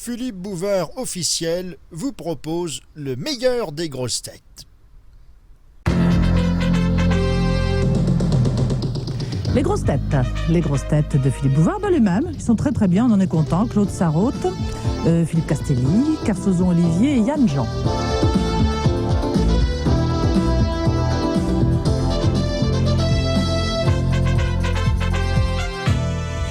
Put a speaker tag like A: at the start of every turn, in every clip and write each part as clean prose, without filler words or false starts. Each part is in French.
A: Philippe Bouvard officiel vous propose le meilleur des grosses têtes.
B: Les grosses têtes de Philippe Bouvard, les mêmes, ils sont très très bien, on en est content. Claude Sarraute, Philippe Castelli, Carsozon Olivier et Yann Jean.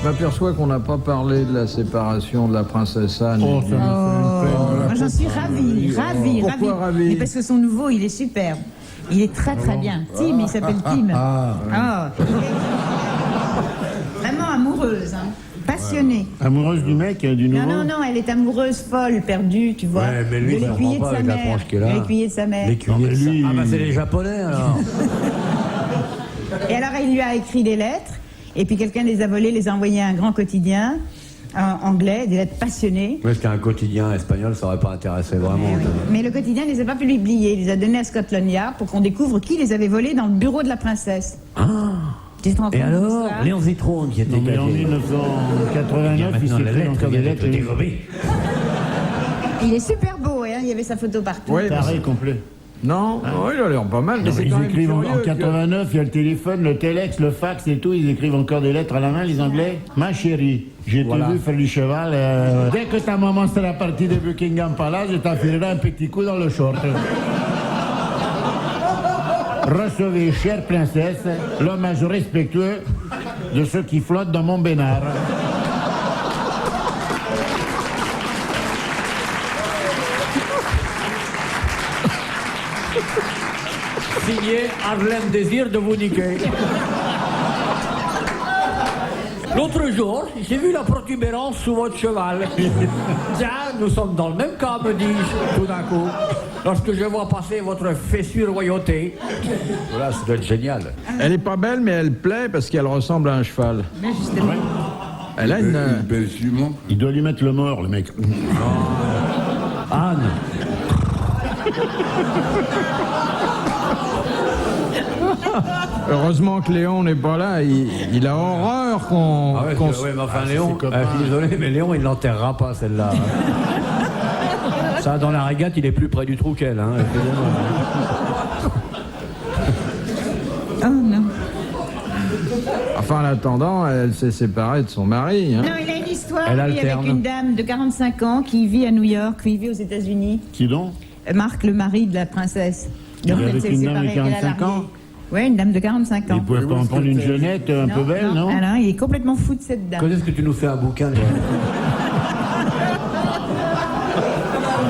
C: Je m'aperçois qu'on n'a pas parlé de la séparation de la princesse Anne.
D: Oh, ça me fait une peine.
E: Moi, j'en suis ravie.
C: Pourquoi ravie?
E: Mais parce que son nouveau, il est superbe. Il est très très bien. Tim, il s'appelle Tim. Vraiment amoureuse, hein. Passionnée.
D: Amoureuse du mec, du nouveau?
E: Non, elle est amoureuse, folle, perdue, tu vois.
F: Ouais, mais lui,
E: de
F: ça
E: l'écuyer
F: prend
E: de
F: pas
E: sa
F: avec la
E: mère.
F: tronche qu'il a.
E: De l'écuyer de sa mère.
D: Lui,
F: Ah bah c'est les Japonais alors.
E: Et alors, il lui a écrit des lettres, et puis quelqu'un les a volées, les a envoyées à un grand quotidien anglais, des lettres passionnées.
F: Est-ce qu'un quotidien espagnol, ça aurait pas intéressé vraiment?
E: Mais le quotidien ne les a pas publiées, il les a donnés à Scotland Yard pour qu'on découvre qui les avait volés dans le bureau de la princesse.
F: Ah.
E: Tu te rends
F: Et
E: compte de
F: alors,
E: ça
F: Léon Zitrone qui était
D: non, mais en
F: caché.
D: 1989, il s'écrit encore des lettres.
E: Il est super beau, hein, il y avait sa photo partout.
C: Oui,
D: Taré complet.
C: non, oui, il a l'air pas mal. Mais c'est
D: Ils
C: quand même
D: écrivent en
C: curieux
D: 89, il y a le téléphone, le téléx, le fax et tout, ils écrivent encore des lettres à la main, les Anglais. Ma chérie, j'ai vu faire du cheval. Dès que ta maman sera partie de Buckingham Palace, je t'enfilerai un petit coup dans le short. Recevez, chère princesse, l'hommage respectueux de ceux qui flottent dans mon bénard.
F: Signé Harlem Désir de vous niquer. L'autre jour, j'ai vu la protubérance sous votre cheval. Tiens, nous sommes dans le même cas, me dis-je, tout d'un coup, lorsque je vois passer votre fessure royauté. Voilà, ça doit être génial.
C: Elle est pas belle, mais elle plaît parce qu'elle ressemble à un cheval.
E: Mais justement.
C: Elle a une...
G: belle jument.
D: Il doit lui mettre le mort, le mec.
F: Anne.
C: Heureusement que Léon n'est pas là, il a horreur qu'on...
F: Ah ouais,
C: qu'on
F: ouais, mais enfin, Léon, je suis désolé, mais Léon, il l'enterrera pas, celle-là. Ça, dans la régate, il est plus près du trou qu'elle, hein.
E: Oh non.
C: Enfin, en attendant, elle s'est séparée de son mari. Hein.
E: Non, il a une histoire,
F: Elle
E: lui,
F: alterne.
E: avec une dame de 45 ans qui vit à New York, qui vit aux États-Unis.
D: Qui donc?
E: Marc, le mari de la princesse. Donc,
D: Il est avec
E: s'est
D: une dame de
E: séparée, elle a
D: 45 ans?
E: largué. Oui, une dame de 45 ans.
D: Il pouvait pas en prendre une jeunette un peu belle, non?
E: Alors, il est complètement fou de cette dame.
F: Quand est-ce que tu nous fais un bouquin, toi?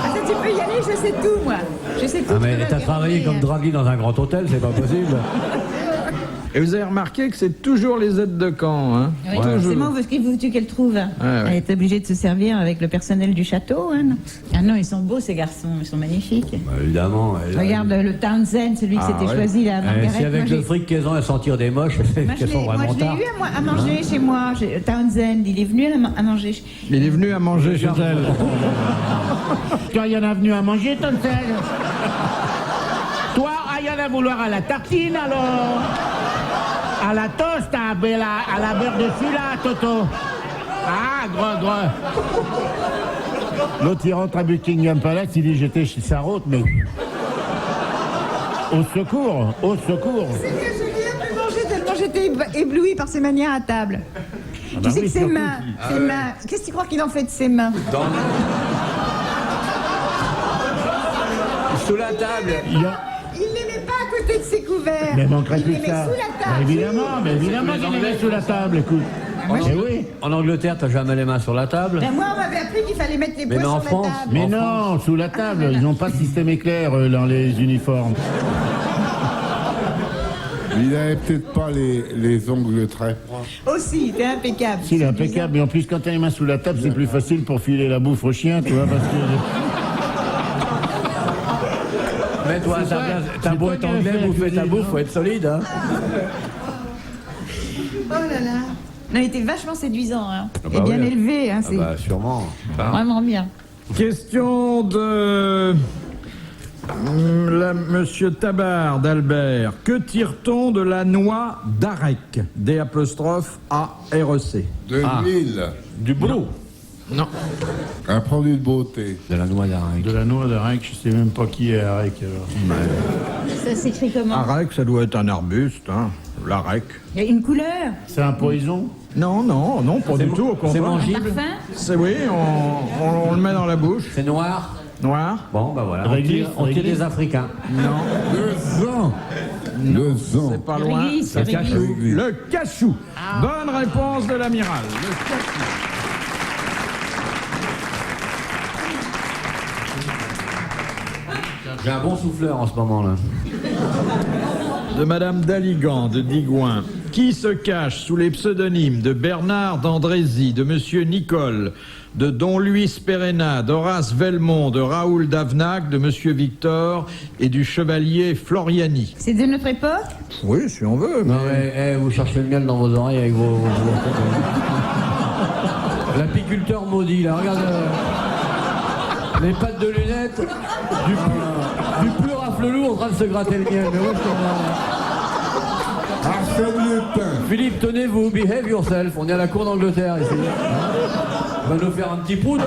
E: Ah, ça, tu peux y aller, je sais tout, moi. Je sais tout.
F: Ah,
E: je
F: mais
E: peux
F: t'as
E: le
F: travaillé
E: regarder.
F: comme Draghi dans un grand hôtel, c'est pas possible.
C: Et vous avez remarqué que c'est toujours les aides de camp, hein?
E: Oui,
C: Toujours.
E: forcément, parce qu'il veux-tu qu'elle trouve.
C: ouais.
E: Elle est obligée de se servir avec le personnel du château. Hein. Ah non, ils sont beaux, ces garçons. Ils sont magnifiques.
F: Bah, évidemment.
E: Regarde le Townsend, celui qui s'était choisi là. Margaret.
F: Si avec
E: Moi,
F: le fric qu'elles ont à sentir des moches, c'est
E: moi,
F: qu'elles sont vraiment
E: je l'ai
F: tard.
E: eu à manger chez moi. Townsend, il est venu à manger.
C: Il est venu à manger chez elle.
D: Toi, il y en a venu à manger, Tonsel. Toi, il y en a vouloir à la tartine, alors. À la toast, à la beurre dessus, là, Toto. Ah, gros. L'autre, il rentre à Buckingham Palace, il dit, j'étais chez Sarraute, mais... Au secours.
E: C'est que je viens de manger tellement j'étais éblouie par ses manières à table. Tu sais que ses mains, qu'est-ce que tu crois qu'il en fait de ses mains?
F: Sous la table.
E: Il ne les met pas à côté de ses couverts.
D: Mais manquerait
E: il
D: plus
E: les
D: que
E: met
D: ça.
E: sous la table.
D: Mais évidemment qu'il les met sous la table, écoute. Eh oui.
F: En Angleterre, t'as jamais les mains sur la table.
E: Ben moi, on m'avait appris qu'il fallait mettre les
F: Mais
E: poings
F: en
E: sur
F: France,
E: la table.
D: Mais
F: En
D: non, sous la table, ils n'ont pas de système éclair dans les uniformes.
G: Il n'avait peut-être pas les ongles très propres.
E: Aussi, t'es impeccable.
D: Si, il est impeccable, mais en plus, quand t'as les mains sous la table, c'est plus facile pour filer la bouffe au chien, tu vois, parce que...
F: Mais toi, t'as beau être anglais, bouffer ta bouffe, faut être solide, hein.
E: Oh là là. Non, il était vachement séduisant, hein.
F: bah
E: Et bien
F: oui.
E: élevé, hein.
F: Ah
E: C'est
F: bah, sûrement.
E: vraiment bien.
C: Question de... Monsieur Tabar d'Albert. Que tire-t-on de la noix d'Arec? D''A-R-E-C.
G: De l'huile.
F: Du brou.
C: Non.
G: Un produit de beauté.
F: De la noix d'araigne.
D: De la noix d'arec, je sais même pas qui est arec alors.
E: Ça s'écrit comment?
C: Arec, ça doit être un arbuste, hein. L'arec.
E: Il y a une couleur?
D: C'est un poison?
C: Non, non, non, pas du tout, au
F: C'est
C: contraire.
F: mangible.
E: Parfum?
C: C'est oui, on le met dans la bouche.
F: C'est noir.
C: Noir.
F: Bon, bah voilà.
D: Réglisse,
F: On tire
D: réglisse.
F: des Africains.
C: Non.
G: Le sang.
C: C'est pas loin.
E: Réglisse,
F: Le
E: réglisse.
F: cachou.
C: Le cachou. Bonne réponse de l'amiral. Le cachou.
F: J'ai un bon souffleur en ce moment là.
C: De Madame Daligan de Digoin, qui se cache sous les pseudonymes de Bernard d'Andrézy, de Monsieur Nicole, de Don Luis Perena, d'Horace Velmont, de Raoul Davnac, de Monsieur Victor et du chevalier Floriani.
E: C'est de notre époque?
C: Oui, si on veut.
F: Non mais vous cherchez le miel dans vos oreilles avec vos l'apiculteur maudit là, regarde les pattes de lunettes du plus raflelou en train de se gratter le miel. Mais où est-ce qu'on va?
G: Arsène Lupin.
F: Philippe, tenez-vous, behave yourself. On est à la cour d'Angleterre ici. On va nous faire un petit poudre.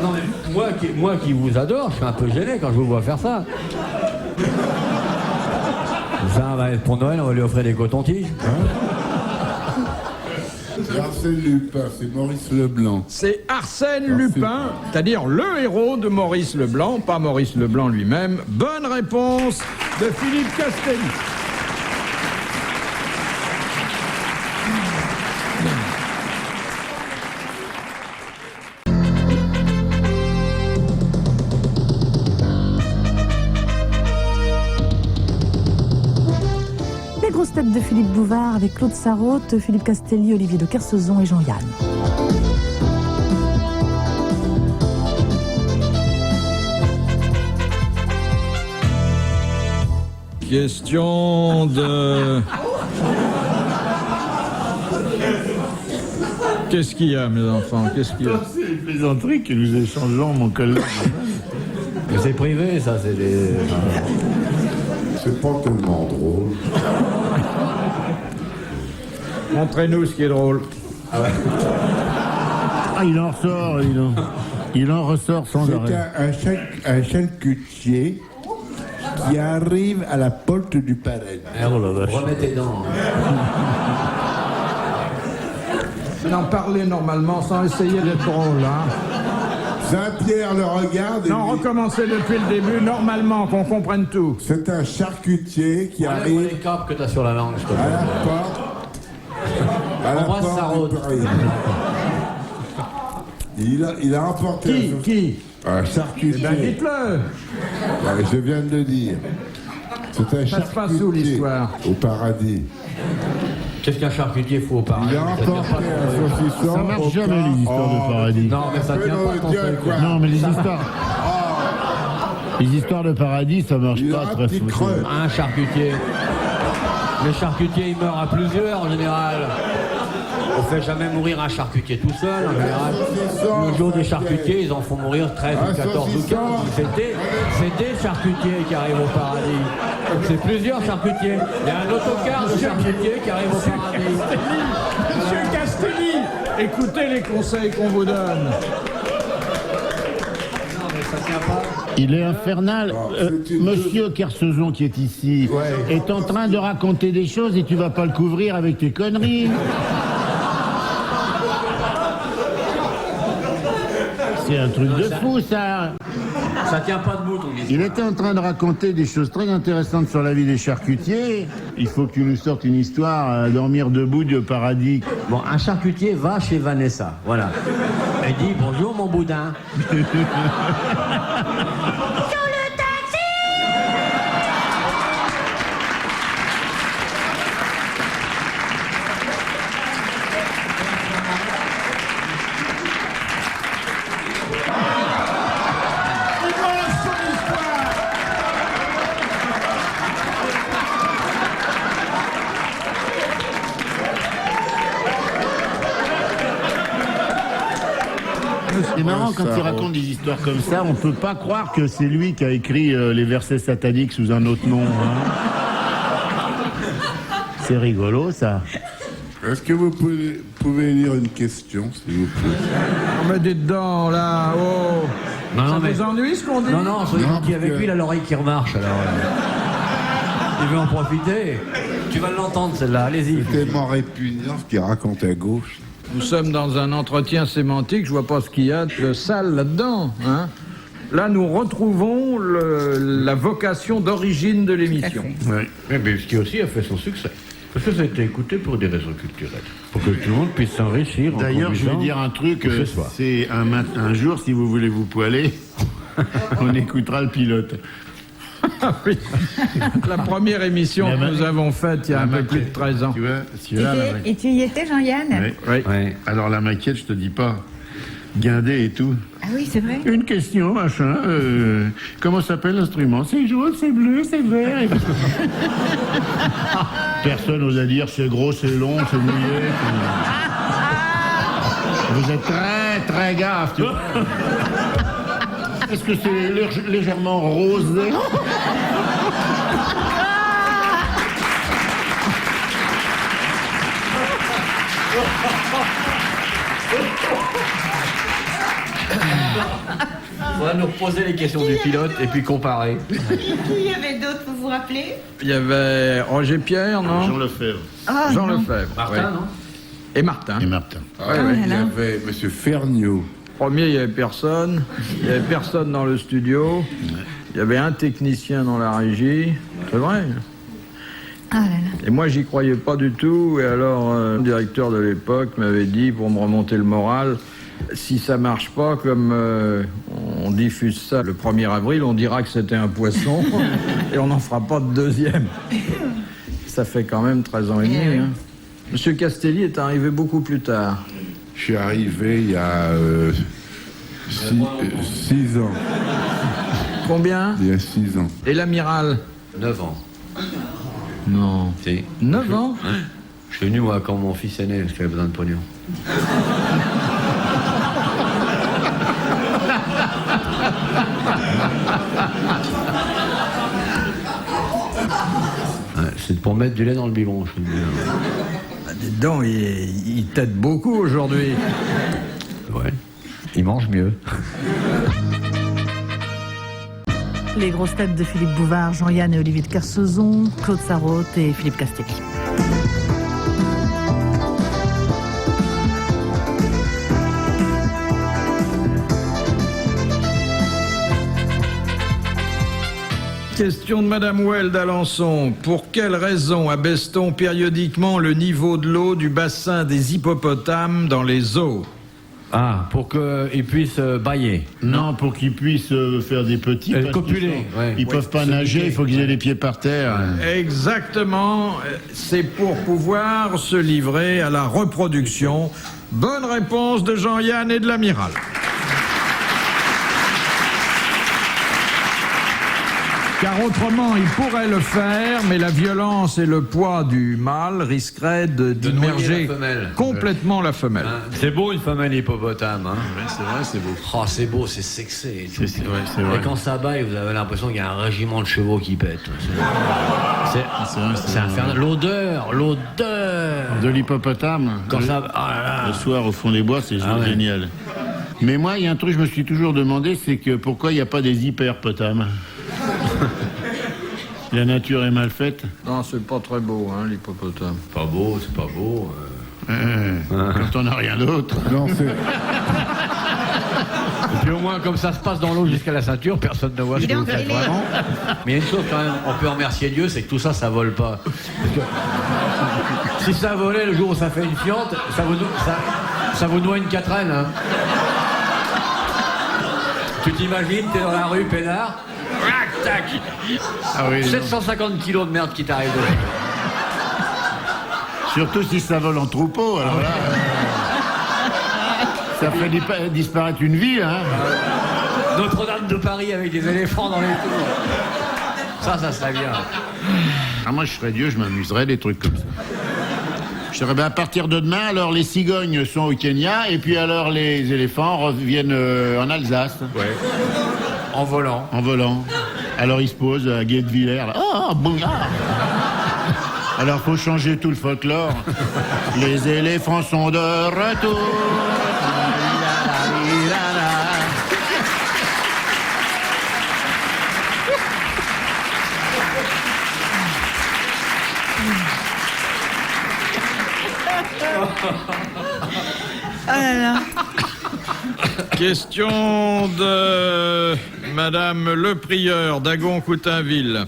F: Non mais moi qui vous adore, je suis un peu gêné quand je vous vois faire ça. Ça va être pour Noël, on va lui offrir des cotons-tiges.
G: C'est Arsène Lupin, c'est Maurice Leblanc.
C: C'est Arsène Lupin, c'est-à-dire le héros de Maurice Leblanc, pas Maurice Leblanc lui-même. Bonne réponse de Philippe Castelli.
B: Les grosses têtes de Philippe Bouvard avec Claude Sarraute, Philippe Castelli, Olivier de Kersauzon et Jean-Yann.
C: Question de... Qu'est-ce qu'il y a, mes enfants? Qu'est-ce qu'il y a?
D: C'est les plaisanteries que nous échangeons, mon collègue.
F: Mais c'est privé, ça, c'est des...
G: C'est pas tellement drôle.
C: Montrez-nous ce qui est drôle.
D: Ah, il en ressort, il en ressort sans
G: C'est
D: arrêt.
G: un charcutier qui arrive à la porte du paradis.
D: Oh la vache.
F: Remets tes dents.
C: N'en parler normalement sans essayer d'être drôle, hein.
G: Saint-Pierre le regarde et
C: Non,
G: dit,
C: recommencez depuis le début, normalement, qu'on comprenne tout.
G: c'est un charcutier qui
F: Enlève
G: arrive
F: les capes que t'as sur la langue, je te
G: à
F: prie.
G: la porte. À la
F: Embrasse
G: porte
F: Sarraute.
G: du paradis. Il a remporté
C: Qui
G: un
C: Eh
G: charcutier.
C: ben, dites-le.
G: Ouais, je viens de le dire. C'est un
C: Ça se passe où,
G: charcutier
C: l'histoire?
G: au paradis.
F: Qu'est-ce qu'un charcutier faut au paradis?
G: Il a remporté un saucisson.
D: Ça marche
G: au
D: jamais, les histoires de paradis.
F: Non, mais ça tient pas ton truc.
G: quoi.
D: Non, mais les histoires... Les histoires de paradis, ça marche
G: Il
D: pas
G: a un
D: très
G: petit
D: fort.
G: creux.
F: Un charcutier. Les charcutiers, ils meurent à plusieurs en général. On fait jamais mourir un charcutier tout seul en général. Le jour des charcutiers, ils en font mourir 13 ou 14 ou 15. C'est des charcutiers qui arrivent au paradis. C'est plusieurs charcutiers. Il y a un autocar de charcutiers qui arrive au paradis.
C: Monsieur Castelli, écoutez les conseils qu'on vous donne.
F: Non, mais ça tient pas.
D: Il est infernal.
G: c'est une-
D: Monsieur Kersauzon qui est ici est en train de raconter des choses et tu vas pas le couvrir avec tes conneries. C'est un truc de fou, ça.
F: Ça tient pas debout ton histoire.
D: Il était en train de raconter des choses très intéressantes sur la vie des charcutiers. Il faut que tu nous sortes une histoire à dormir debout de paradis.
F: Bon, un charcutier va chez Vanessa, voilà. Elle dit bonjour mon boudin.
D: C'est marrant quand il raconte des histoires comme ça, on peut pas croire que c'est lui qui a écrit les versets sataniques sous un autre nom. Hein. C'est rigolo ça.
G: Est-ce que vous pouvez lire une question, s'il vous plaît?
C: On met des dents, là, oh. Ça vous ennuie, ce qu'on dit?
F: Non, soyez
G: Non,
F: gentil avec
G: parce que-
F: lui, il a l'oreille qui remarche, alors... il veut en profiter. Tu vas l'entendre, celle-là, allez-y.
G: C'est tellement répugnant ce qu'il raconte à gauche.
C: Nous sommes dans un entretien sémantique, je vois pas ce qu'il y a de sale là-dedans, hein. Là, nous retrouvons la vocation d'origine de l'émission.
F: Oui, mais ce qui aussi a fait son succès. Parce que ça a été écouté pour des raisons culturelles. Pour que tout le monde puisse s'enrichir.
D: D'ailleurs, je vais dire un truc,
F: ce soir.
D: c'est un jour, si vous voulez vous poiler, on écoutera le pilote.
C: Ah oui. La première émission
D: La
C: que
D: ma-
C: nous avons faite il y a
D: La
C: un peu
D: maquette,
C: plus de 13 ans.
D: Tu vois, celui-là, la maquette.
E: Et tu y étais, Jean-Yann?
D: Oui.
C: Oui.
F: Ouais.
D: Alors la maquette, je te dis pas, guindé et tout.
E: Ah oui, c'est vrai.
D: Une question, machin. Comment s'appelle l'instrument? C'est jaune, c'est bleu, c'est vert. Et... Personne n'ose dire c'est gros, c'est long, c'est mouillé. Vous êtes très, très gaffe, tu vois. Est-ce que c'est légèrement rosé?
F: On va nous reposer les questions du pilote et puis comparer.
E: Qui y avait d'autres, vous vous rappelez?
C: Il y avait Roger Pierre, non?
D: Jean Lefebvre.
E: Oh,
C: Jean
E: non.
C: Lefebvre.
F: Martin,
C: oui.
F: non?
C: Et Martin.
D: Et Martin.
C: Ouais,
E: Ah
C: ouais.
E: là
G: Il y
E: là.
G: avait Monsieur Ferniaud.
C: Premier, il n'y avait personne. Il n'y avait personne dans le studio. Il y avait un technicien dans la régie. C'est vrai.
E: Ah là là.
C: Et moi, j'y croyais pas du tout. Et alors, le directeur de l'époque m'avait dit, pour me remonter le moral, si ça marche pas, comme on diffuse ça le 1er avril, on dira que c'était un poisson et on n'en fera pas de deuxième. Ça fait quand même 13 ans et demi. Hein. Monsieur Castelli est arrivé beaucoup plus tard.
G: Je suis arrivé il y a 6 ans.
C: Combien?
G: Il y a 6 ans.
C: Et l'amiral?
F: 9 ans.
C: Non.
F: Si.
C: 9 ans?
F: Je suis venu, moi, quand mon fils est né, parce qu'il avait besoin de pognon. Ouais, c'est pour mettre du lait dans le biberon, je te le dis.
C: Bah, dis donc, il t'aide beaucoup aujourd'hui.
F: Ouais. Il mange mieux.
B: Les grosses têtes de Philippe Bouvard, Jean-Yann et Olivier de Kersauzon, Claude Sarraute et Philippe Castelli.
C: Question de Madame Well d'Alençon. Pour quelle raison abaisse-t-on périodiquement le niveau de l'eau du bassin des hippopotames dans les zoos?
F: Ah, pour qu'il puisse bailler.
D: Non, pour qu'ils puissent faire des petits. parce qu'ils
F: copuler,
D: sont-
F: ouais.
D: Ils peuvent pas nager, il faut qu'ils aient les pieds par terre.
C: Exactement, c'est pour pouvoir se livrer à la reproduction. Bonne réponse de Jean-Yann et de l'amiral. Car autrement, il pourrait le faire, mais la violence et le poids du mâle risqueraient d'immerger
F: noyer la femelle.
C: complètement la femelle.
F: C'est beau une femelle hippopotame, hein?
D: C'est vrai, c'est beau.
F: Oh, c'est beau, c'est sexy. et tout.
D: C'est vrai, c'est vrai.
F: Et quand ça baille, vous avez l'impression qu'il y a un régiment de chevaux qui pète. C'est infernal. L'odeur.
D: De l'hippopotame.
F: Quand ça... Oh là là.
D: Le soir, au fond des bois, c'est
F: Ah ouais.
D: génial. Mais moi, il y a un truc que je me suis toujours demandé, c'est que pourquoi il n'y a pas des hyperpotames? La nature est mal faite.
C: Non, c'est pas très beau, hein, l'hippopotame.
F: Pas beau, c'est pas beau.
D: Quand on n'a rien d'autre.
G: Non, c'est...
F: Et puis au moins, comme ça se passe dans l'eau jusqu'à la ceinture, personne ne voit ce que vous faites vraiment. Mais il y a une chose quand même, on peut remercier Dieu, c'est que tout ça, ça vole pas. Parce que si ça volait le jour où ça fait une fiente, ça vous noie une quatraine. Hein. Tu t'imagines, t'es dans la rue, peinard, tac,
D: Ah oui,
F: 750 kilos de merde qui t'arrive dessus.
D: surtout si ça vole en troupeau. Alors là, ça fait disparaître une ville. Hein.
F: Notre-Dame de Paris avec des éléphants dans les tours. Ça serait bien.
D: Ah, moi, je serais Dieu, je m'amuserais des trucs comme ça. Je dirais, ben, à partir de demain, alors les cigognes sont au Kenya, et puis alors les éléphants reviennent en Alsace,
F: Ouais. En volant.
D: en volant. Alors ils se posent à Guebwiller. Là. Oh, bon, ah. Alors faut changer tout le folklore. Les éléphants sont de retour.
E: Oh là là.
C: Question de Madame Le Prieur d'Agon-Coutainville.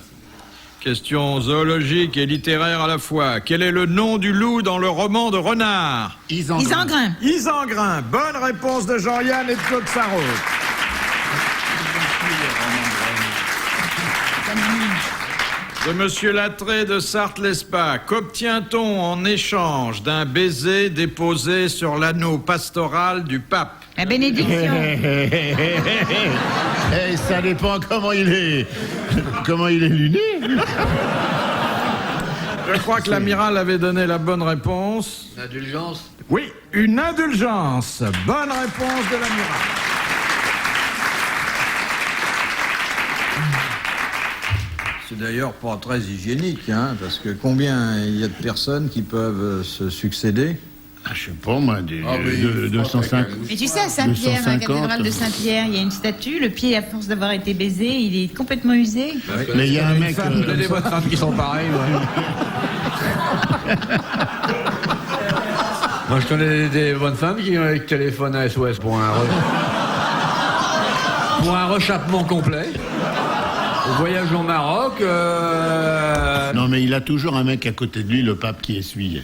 C: Question zoologique et littéraire à la fois. Quel est le nom du loup dans le roman de Renard?
E: Isengrin.
C: Isengrin. Bonne réponse de Jean-Yann et de Claude Sarraute. De Monsieur Lattré de Sarthe-l'Espa. Qu'obtient-on en échange d'un baiser déposé sur l'anneau pastoral du pape?
E: La bénédiction.
D: Ça dépend comment il est luné.
C: Je crois que l'amiral avait donné la bonne réponse.
F: Une indulgence.
C: Oui, une indulgence. Bonne réponse de l'amiral. C'est d'ailleurs pas très hygiénique, hein, parce que combien il y a de personnes qui peuvent se succéder?
D: Je sais pas, moi, 250.
E: Mais tu sais, à Saint-Pierre, à la
D: 250.
E: cathédrale de Saint-Pierre, il y a une statue. Le pied, à force d'avoir été baisé, il est complètement usé.
D: Mais il y a un mec.
F: Vous avez des bonnes femmes qui sont pareilles, Moi, je connais des bonnes femmes qui téléphonent à SOS pour un rechappement complet. Au voyage au Maroc.
D: Non, mais il a toujours un mec à côté de lui, le pape, qui essuie.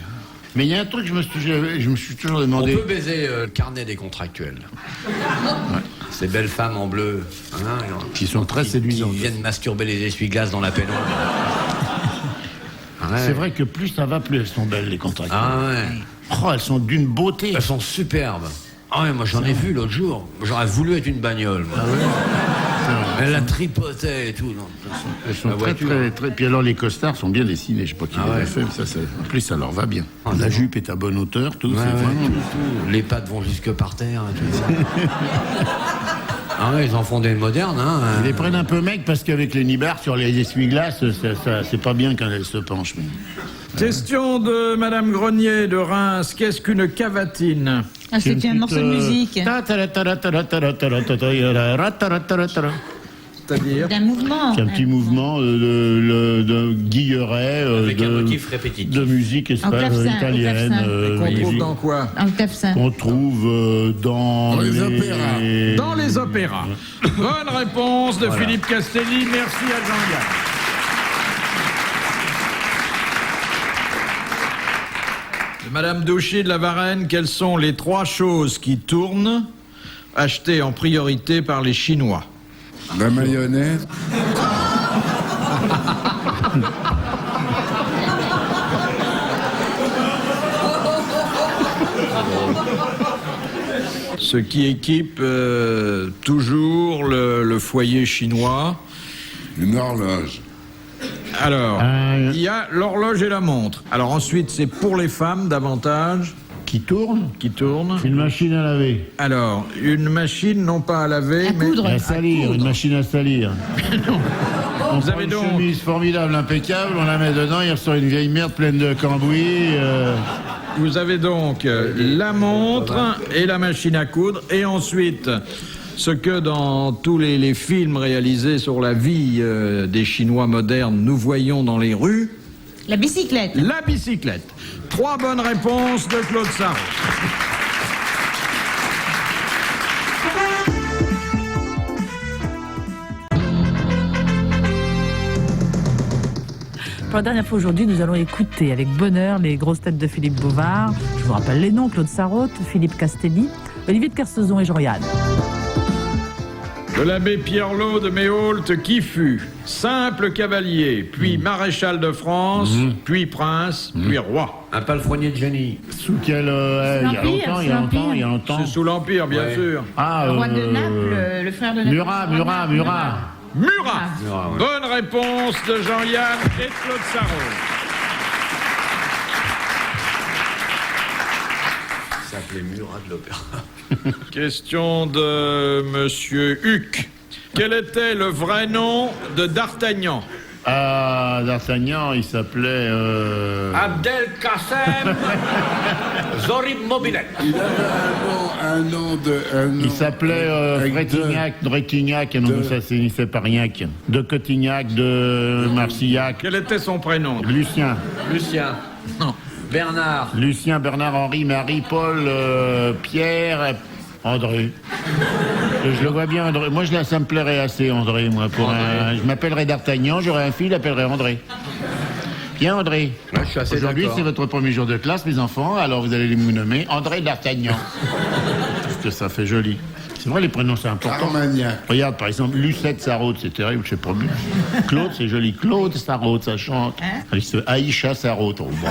D: Mais il y a un truc que je me suis toujours
F: On
D: demandé.
F: peut baiser le carnet des contractuels. Ces belles femmes en bleu.
D: Qui sont très séduisantes.
F: Qui viennent masturber les essuie-glaces dans la pénombre.
D: C'est vrai que plus ça va, plus elles sont belles, les contractuels.
F: Ah ouais.
D: Oh, elles sont d'une beauté.
F: Elles sont superbes. Ah ouais, moi j'en ai vu l'autre jour. J'aurais voulu être une bagnole. Moi. Elle la tripotait et tout. Non.
D: Elles sont très. Puis alors les costards sont bien dessinés. Je sais pas qui les a fait, mais en plus ça leur va bien. La jupe est à bonne hauteur, tout.
F: Ouais,
D: C'est vraiment.
F: tout. Les pattes vont jusque par terre. Et tout ça. Ah ouais, ils en font des modernes. Hein.
D: Ils les prennent un peu mec parce qu'avec les nibards sur les essuie-glaces, c'est pas bien quand elles se penchent. Mais...
C: Question de Madame Grenier de Reims. Qu'est-ce qu'une cavatine?
E: Ah, c'est un morceau de musique.
C: C'est-à-dire
E: D'un mouvement.
D: C'est un petit mouvement de guilleret,
F: Avec un motif répétitif.
D: de musique
E: clavecin,
D: italienne.
C: qu'on trouve dans quoi?
E: En clavecin.
D: Qu'on trouve dans les opéras.
C: Dans les opéras. Bonne réponse de Philippe Castelli. Merci à Jean-Yann. Madame Douchy de la Varenne, quelles sont les 3 choses qui tournent, achetées en priorité par les Chinois?
G: La mayonnaise.
C: Ce qui équipe toujours le foyer chinois.
G: Une horloge.
C: Alors, il y a l'horloge et la montre. Alors ensuite, c'est pour les femmes davantage.
D: Qui tourne. Une machine à laver.
C: Alors, une machine, non pas à laver,
E: À
C: mais
E: coudre.
D: À salir, une machine à salir. On
C: Vous
D: prend
C: avez
D: une
C: donc-
D: chemise formidable, impeccable, on la met dedans, il ressort une vieille merde pleine de cambouis.
C: Vous avez donc la montre et la machine à coudre. Et ensuite, ce que dans tous les films réalisés sur la vie des Chinois modernes, nous voyons dans les rues,
E: La bicyclette.
C: la bicyclette. 3 bonnes réponses de Claude Sarraute.
B: Pour la dernière fois aujourd'hui, nous allons écouter avec bonheur les grosses têtes de Philippe Bouvard. Je vous rappelle les noms: Claude Sarraute, Philippe Castelli, Olivier de Kersauzon et Jean-Yann.
C: De l'abbé Pierrelot de Méaulte, qui fut simple cavalier, puis maréchal de France, puis prince, puis roi.
F: Un palefrenier de génie.
D: Sous quel. Il y a longtemps.
C: C'est sous l'Empire, bien
F: Ouais.
C: sûr.
D: Ah,
E: Le roi de Naples, le frère de Naples.
D: Murat.
C: Murat.
F: Murat, ouais.
C: Bonne réponse de Jean-Yann et de Claude Sarraute.
F: Ça s'appelait Murat de l'Opéra.
C: Question de Monsieur Huc. Quel était le vrai nom de D'Artagnan?
D: Ah, D'Artagnan, il s'appelait...
F: Abdelkassem Zorib Mobilet.
G: Il avait un nom.
D: Il s'appelait Bretignac, non, ça c'est pas rien. De Cotignac, de Marcillac.
C: Quel était son prénom?
D: Lucien.
F: Lucien.
C: Non.
F: Bernard.
D: Lucien, Bernard, Henri, Marie, Paul, Pierre, André. Je le vois bien, André. Moi, ça me plairait assez, André, moi. Je m'appellerais D'Artagnan, j'aurais un fils, il l'appellerait André. Bien, André.
F: Ouais, je suis assez
D: Aujourd'hui,
F: d'accord.
D: c'est votre premier jour de classe, mes enfants, alors vous allez me nommer André D'Artagnan. Parce que ça fait joli. C'est vrai, les prénoms, c'est important.
G: Armagnac.
D: Regarde, par exemple, Lucette Sarraute, c'est terrible, je sais pas. Claude, c'est joli. Claude Sarraute, ça chante. Aïcha Sarraute, on voit.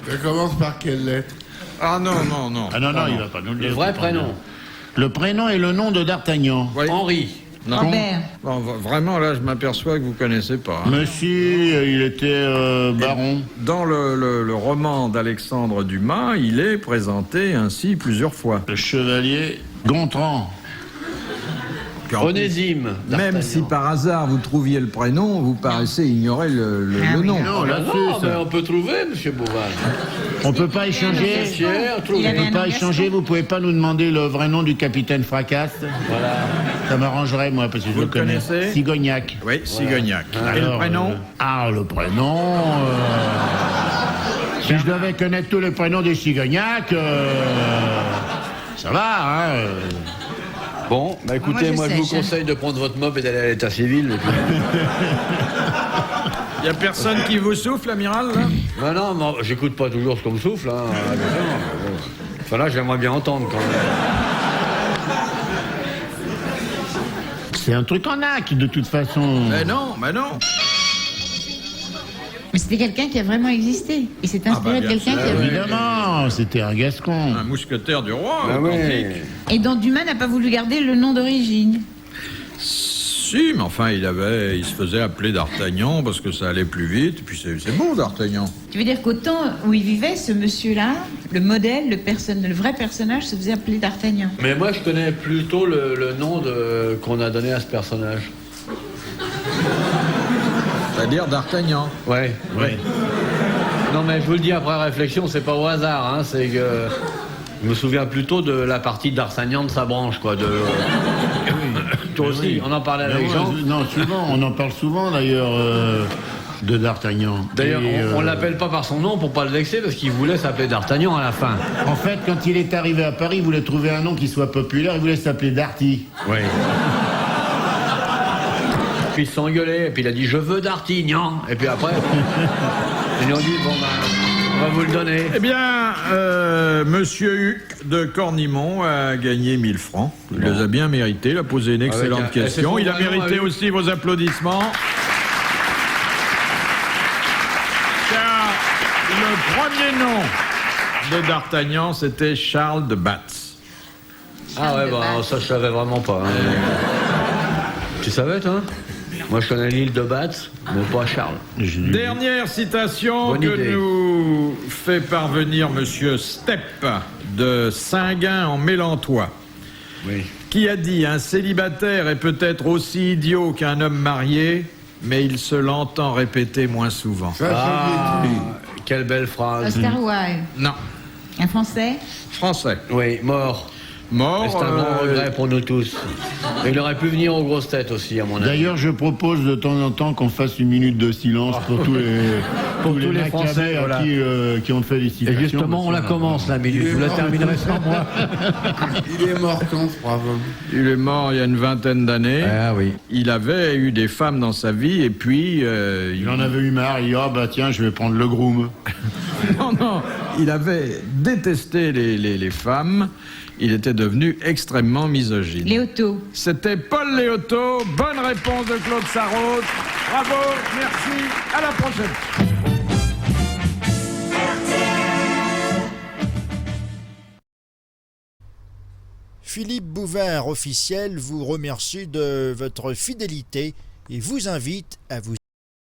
G: Ça commence par quelle lettre?
C: Ah non, non, non.
D: Ah non, il va pas nous le dire.
F: Le vrai prénom.
D: Le prénom et le nom de D'Artagnan.
C: Oui.
F: Henri.
C: Non.
E: Robert.
C: Bon, vraiment, là, je m'aperçois que vous connaissez pas. Hein.
D: Monsieur, il était baron.
C: Dans le roman d'Alexandre Dumas, il est présenté ainsi plusieurs fois.
D: Le chevalier Gontran.
F: Onésime.
C: Même si par hasard vous trouviez le prénom, vous paraissez ignorer le nom.
D: Non, là-dessus,
F: mais
D: ça.
F: on peut trouver, monsieur Beauval.
D: On peut pas échanger.
F: Pierre, trouve.
E: Il
D: On
E: avait
D: peut
E: un
D: pas
E: nom
D: échanger,
E: gascon.
D: vous pouvez pas nous demander le vrai nom du capitaine Fracasse.
F: Voilà.
D: Ça m'arrangerait, moi, parce que je
C: Vous
D: le
C: le
D: connais.
C: connaissez
D: Cigognac.
C: Oui, Cigognac. Et le
D: Alors,
C: prénom
D: le prénom. Si je devais connaître tous les prénoms des Cigognac, ça va, hein.
F: Bon, bah écoutez,
E: moi, je
F: je vous
E: sèche.
F: conseille de prendre votre mob et d'aller à l'état civil. Et puis...
C: Il y a personne qui vous souffle, amiral, là
F: non, j'écoute pas toujours ce qu'on me souffle. Hein, enfin là, j'aimerais bien entendre quand même.
D: C'est un truc en acte, de toute façon.
C: Mais non, mais non.
E: Mais c'était quelqu'un qui a vraiment existé. Il s'est inspiré de
C: bien
E: quelqu'un
C: sûr.
E: qui a vraiment...
D: Évidemment, c'était un Gascon.
C: Un mousquetaire du roi,
F: Ah
C: authentique.
E: Et dont Dumas n'a pas voulu garder le nom d'origine.
C: Si, mais enfin, il se faisait appeler D'Artagnan parce que ça allait plus vite. Et puis c'est beau, D'Artagnan.
E: Tu veux dire qu'au temps où il vivait, ce monsieur-là, le modèle, le vrai personnage, se faisait appeler D'Artagnan.
F: Mais moi, je connais plutôt le nom qu'on a donné à ce personnage.
C: C'est-à-dire D'Artagnan.
F: Ouais. Non, mais je vous le dis après réflexion, c'est pas au hasard, hein, c'est que... Je me souviens plutôt de la partie d'Artagnan de sa branche, quoi. Toi aussi,
D: oui.
F: on en parlait
D: Ben
F: avec
D: moi,
F: Jean.
D: non, souvent, on en parle souvent d'ailleurs de D'Artagnan.
F: D'ailleurs,
D: Et,
F: on l'appelle pas par son nom pour pas le vexer, parce qu'il voulait s'appeler D'Artagnan à la fin.
D: En fait, quand il est arrivé à Paris, il voulait trouver un nom qui soit populaire, il voulait s'appeler Darty.
F: Oui. Puis il s'est engueulé, et puis il a dit « Je veux D'Artagnan ». Et puis après, ils lui ont dit « Bon, on va vous le donner ».
C: Eh bien, Monsieur Huc de Cornimont a gagné 1000 francs. Il les a bien mérités. Il a posé une excellente question.
F: c'est
C: Il a
F: son vrai nom
C: mérité
F: à Huc.
C: aussi vos applaudissements. Car le premier nom de D'Artagnan, c'était Charles de Batz.
F: Ah ouais, bah ça je savais vraiment pas. Hein. Tu savais, toi? Moi je connais l'île de Batz, mais pas Charles.
C: Dernière citation
F: Bonne
C: que
F: idée.
C: nous fait parvenir Monsieur Stepp de Saint-Guin en Mélantois,
F: Oui.
C: qui a dit « Un célibataire est peut-être aussi idiot qu'un homme marié, mais il se l'entend répéter moins souvent.
G: Ça, c'est Guitry.
F: Quelle belle phrase.
E: Oscar Wilde. »
C: Non,
E: Un Français.
C: français.
F: Oui, mort.
C: Mort.
F: C'est un grand regret pour nous tous. Et il aurait pu venir aux grosses têtes aussi, à mon avis.
D: D'ailleurs, je propose de temps en temps qu'on fasse une minute de silence pour tous les
F: les Français,
D: Macabées à
F: voilà.
D: qui ont fait des
F: Et
D: citations.
F: justement, on la commence, la minute. Vous la terminerez sans moi.
G: Il est mort quand, ce brave homme?
C: Il est mort il y a une vingtaine d'années.
F: Ah oui.
C: Il avait eu des femmes dans sa vie et puis...
D: Il en avait eu marre, il dit « Ah bah tiens, je vais prendre le groom.
C: Non, il avait détesté les femmes. Il était devenu extrêmement misogyne.
E: Léoto.
C: C'était Paul Léoto. Bonne réponse de Claude Sarraute. Bravo, merci. À la prochaine.
A: Philippe Bouvard officiel vous remercie de votre fidélité et vous invite à vous